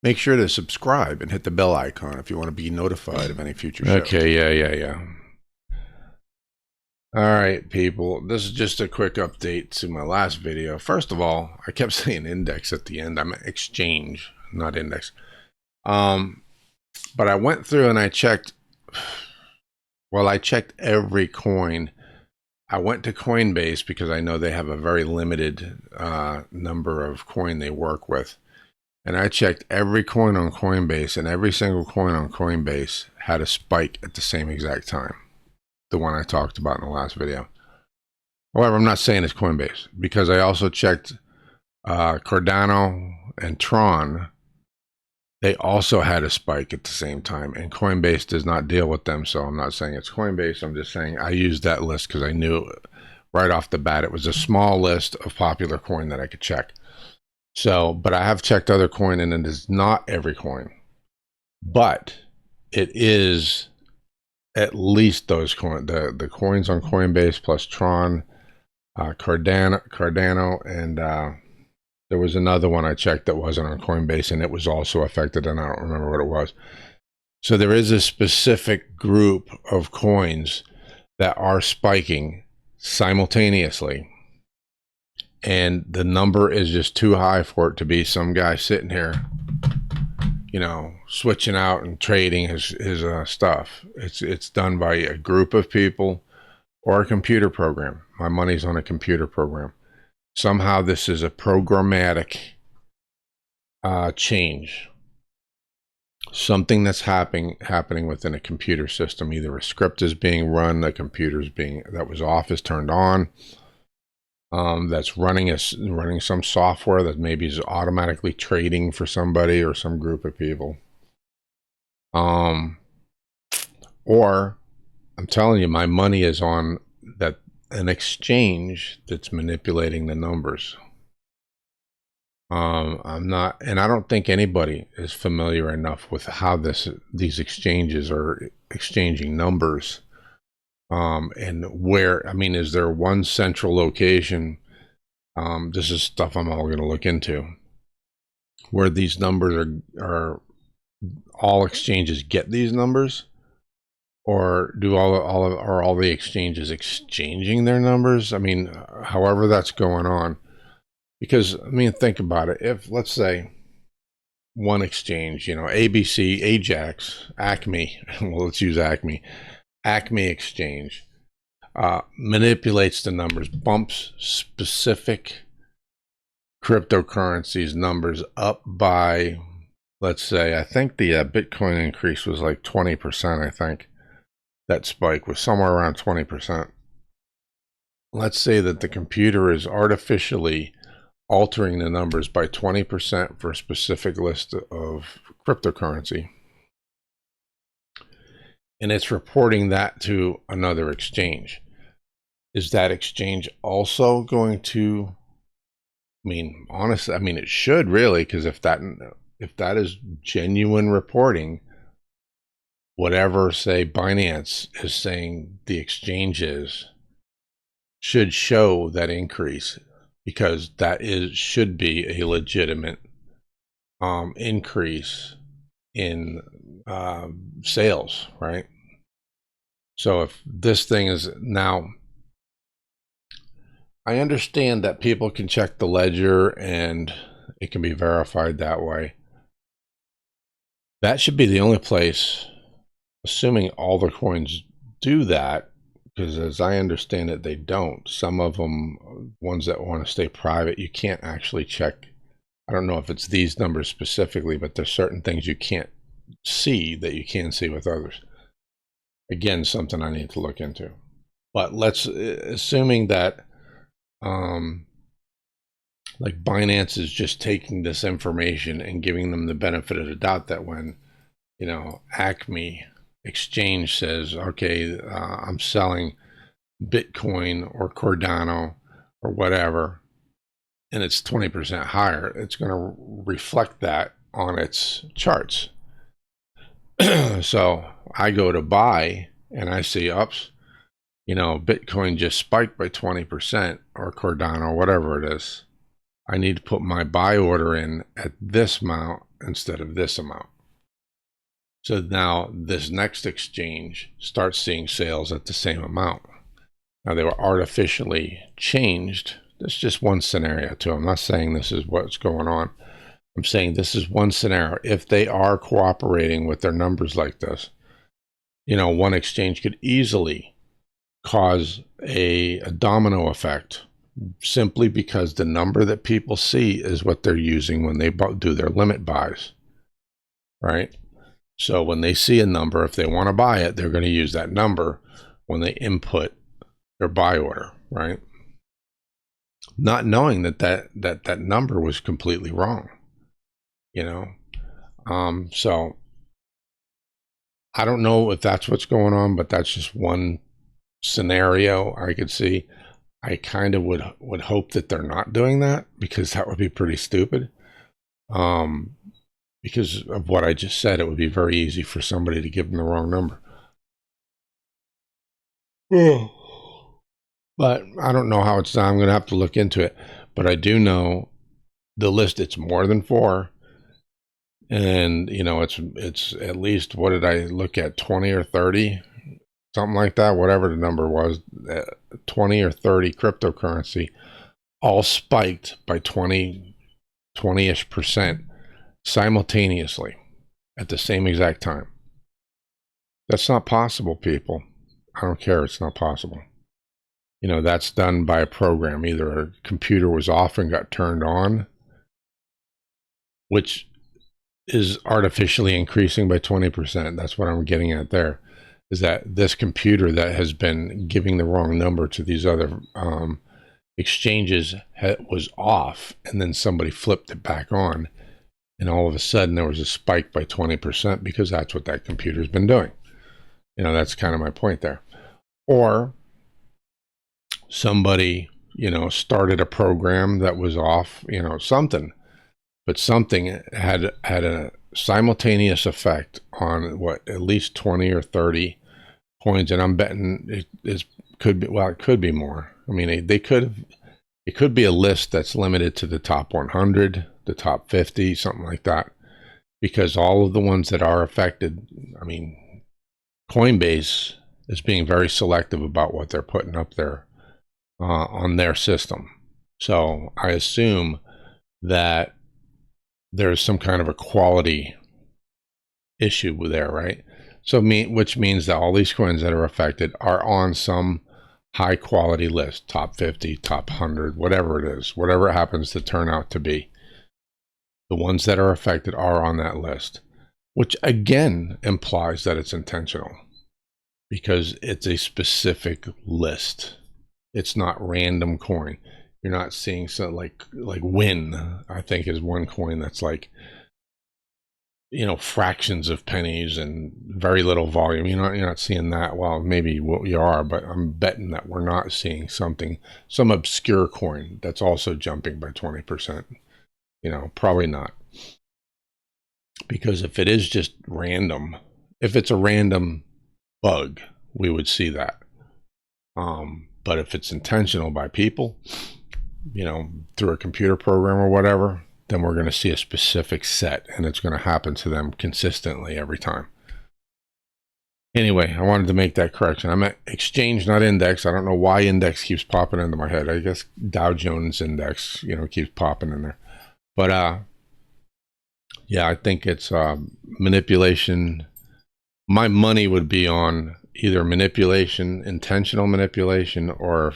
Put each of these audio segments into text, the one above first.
Make sure to subscribe and hit the bell icon if you want to be notified of any future shows. Okay, yeah. All right, people. This is just a quick update to my last video. First of all, I kept saying index at the end. I'm exchange, not index. But I went through and I checked. Well, I checked every coin. I went to Coinbase because I know they have a very limited number of coin they work with. And I checked every coin on Coinbase, and every single coin on Coinbase had a spike at the same exact time. The one I talked about in the last video. However, I'm not saying it's Coinbase because I also checked Cardano and Tron. They also had a spike at the same time, and Coinbase does not deal with them, so I'm not saying it's Coinbase. I'm just saying I used that list because I knew right off the bat it was a small list of popular coin that I could check. So, but I have checked other coin, and it is not every coin, but it is at least those coins, the coins on Coinbase plus Tron, Cardano, and there was another one I checked that wasn't on Coinbase, and it was also affected, and I don't remember what it was. So there is a specific group of coins that are spiking simultaneously, and the number is just too high for it to be some guy sitting here, you know, switching out and trading his stuff. It's done by a group of people or a computer program. My money's on a computer program. Somehow this is a programmatic change. Something that's happening within a computer system. Either a script is being run, the computer's that was off is turned on. That's running some software that maybe is automatically trading for somebody or some group of people. Or I'm telling you, my money is on an exchange that's manipulating the numbers. I'm not, and I don't think anybody is familiar enough with how these exchanges are exchanging numbers. And where, I mean, is there one central location? This is stuff I'm all going to look into, where these numbers are all exchanges get these numbers, or do all the exchanges exchanging their numbers? I mean, however that's going on, because I mean, think about it. If let's say one exchange, you know, ABC, Ajax, Acme, well, let's use Acme Exchange, manipulates the numbers, bumps specific cryptocurrencies numbers up by, let's say, I think the Bitcoin increase was like 20%. I think that spike was somewhere around 20%. Let's say that the computer is artificially altering the numbers by 20% for a specific list of cryptocurrency, and it's reporting that to another exchange. Is that exchange also going to, I mean, honestly, I mean, it should really, because if that is genuine reporting, whatever, say, Binance is saying the exchange should show that increase, because that should be a legitimate increase in sales, right? So if this thing is now, I understand that people can check the ledger and it can be verified that way. That should be the only place, assuming all the coins do that, because as I understand it, they don't. Some of them, ones that want to stay private, you can't actually check. I don't know if it's these numbers specifically, but there's certain things you can't see that you can see with others. Again, something I need to look into. But let's, assuming that like Binance is just taking this information and giving them the benefit of the doubt, that when, you know, Acme Exchange says, okay, I'm selling Bitcoin or Cardano or whatever, and it's 20% higher, it's going to reflect that on its charts. So I go to buy and I see, ups, you know, Bitcoin just spiked by 20%, or Cardano, whatever it is. I need to put my buy order in at this amount instead of this amount. So now this next exchange starts seeing sales at the same amount. Now they were artificially changed. That's just one scenario too. I'm not saying this is what's going on. I'm saying this is one scenario. If they are cooperating with their numbers like this, one exchange could easily cause a domino effect simply because the number that people see is what they're using when they do their limit buys, right? So when they see a number, if they want to buy it, they're going to use that number when they input their buy order, right? Not knowing that number was completely wrong, So I don't know if that's what's going on, but that's just one scenario I could see. I kind of would hope that they're not doing that, because that would be pretty stupid. Because of what I just said, it would be very easy for somebody to give them the wrong number. But I don't know how it's done. I'm going to have to look into it. But I do know the list, it's more than 4. And, it's at least, what did I look at, 20 or 30? Something like that, whatever the number was, 20 or 30 cryptocurrency, all spiked by 20-ish percent simultaneously at the same exact time. That's not possible, people. I don't care. It's not possible. That's done by a program. Either a computer was off and got turned on, which is artificially increasing by 20%. That's what I'm getting at there, is that this computer that has been giving the wrong number to these other exchanges was off, and then somebody flipped it back on, and all of a sudden there was a spike by 20%, because that's what that computer's been doing. That's kind of my point there. Or somebody, started a program that was off, something, but something had a simultaneous effect on at least 20 or 30 coins. And I'm betting it could be more. I mean, it could be a list that's limited to the top 100, the top 50, something like that, because all of the ones that are affected, I mean, Coinbase is being very selective about what they're putting up there on their system. So I assume that there's some kind of a quality issue there, right? So which means that all these coins that are affected are on some high quality list, top 50, top 100, whatever it is, whatever it happens to turn out to be. The ones that are affected are on that list, which again implies that it's intentional, because it's a specific list. It's not random coin. You're not seeing something like Win, I think, is one coin that's like, fractions of pennies and very little volume. You're not seeing that. Well, maybe you are, but I'm betting that we're not seeing some obscure coin that's also jumping by 20%. Probably not. Because if it is just random, if it's a random bug, we would see that. But if it's intentional by people, through a computer program or whatever, then we're going to see a specific set, and it's going to happen to them consistently every time. Anyway, I wanted to make that correction. I'm at exchange, not index. I don't know why index keeps popping into my head. I guess Dow Jones index, keeps popping in there. But yeah, I think it's manipulation. My money would be on either manipulation, intentional manipulation, or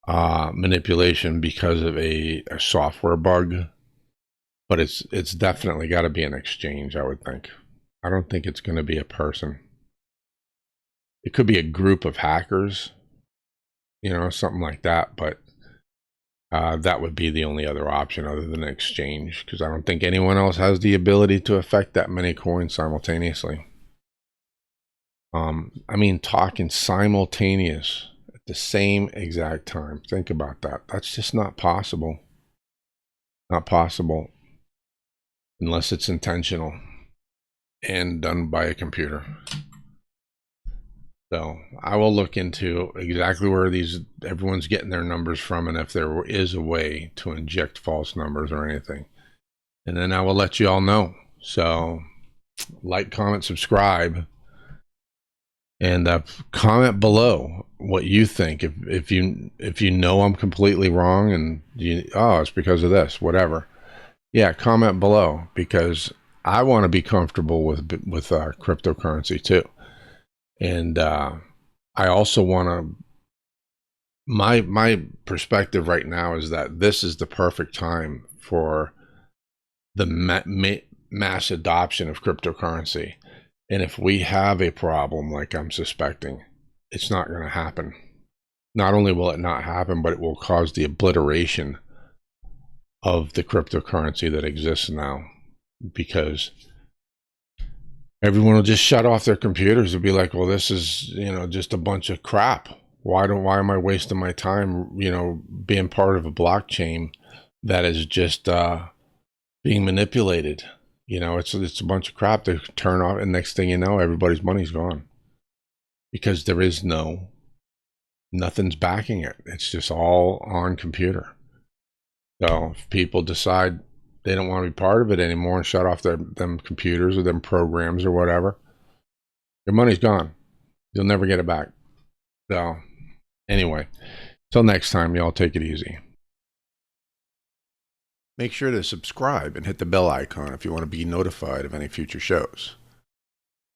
manipulation because of a software bug. But it's definitely got to be an exchange, I would think. I don't think it's going to be a person. It could be a group of hackers, something like that. But that would be the only other option other than an exchange, because I don't think anyone else has the ability to affect that many coins simultaneously. I mean, talking simultaneous at the same exact time. Think about that. That's just not possible. Not possible unless it's intentional and done by a computer. So I will look into exactly where everyone's getting their numbers from, and if there is a way to inject false numbers or anything. and then I will let you all know. So like, comment, subscribe, and comment below what you think. If you know I'm completely wrong, and it's because of this, whatever. Yeah, comment below, because I want to be comfortable with cryptocurrency too, and I also want to. My perspective right now is that this is the perfect time for the mass adoption of cryptocurrency. And if we have a problem like I'm suspecting, it's not going to happen. Not only will it not happen, but it will cause the obliteration of the cryptocurrency that exists now, because everyone will just shut off their computers and be like, well, this is, just a bunch of crap. Why am I wasting my time, being part of a blockchain that is just being manipulated? It's a bunch of crap. They turn off, and next thing you know, everybody's money's gone, because there is nothing's backing it. It's just all on computer. So if people decide they don't want to be part of it anymore and shut off them computers or them programs or whatever, your money's gone. You'll never get it back. So anyway, till next time, y'all take it easy. Make sure to subscribe and hit the bell icon if you want to be notified of any future shows.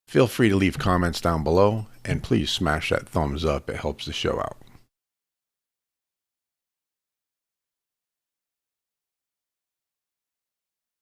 Feel free to leave comments down below, and please smash that thumbs up. It helps the show out.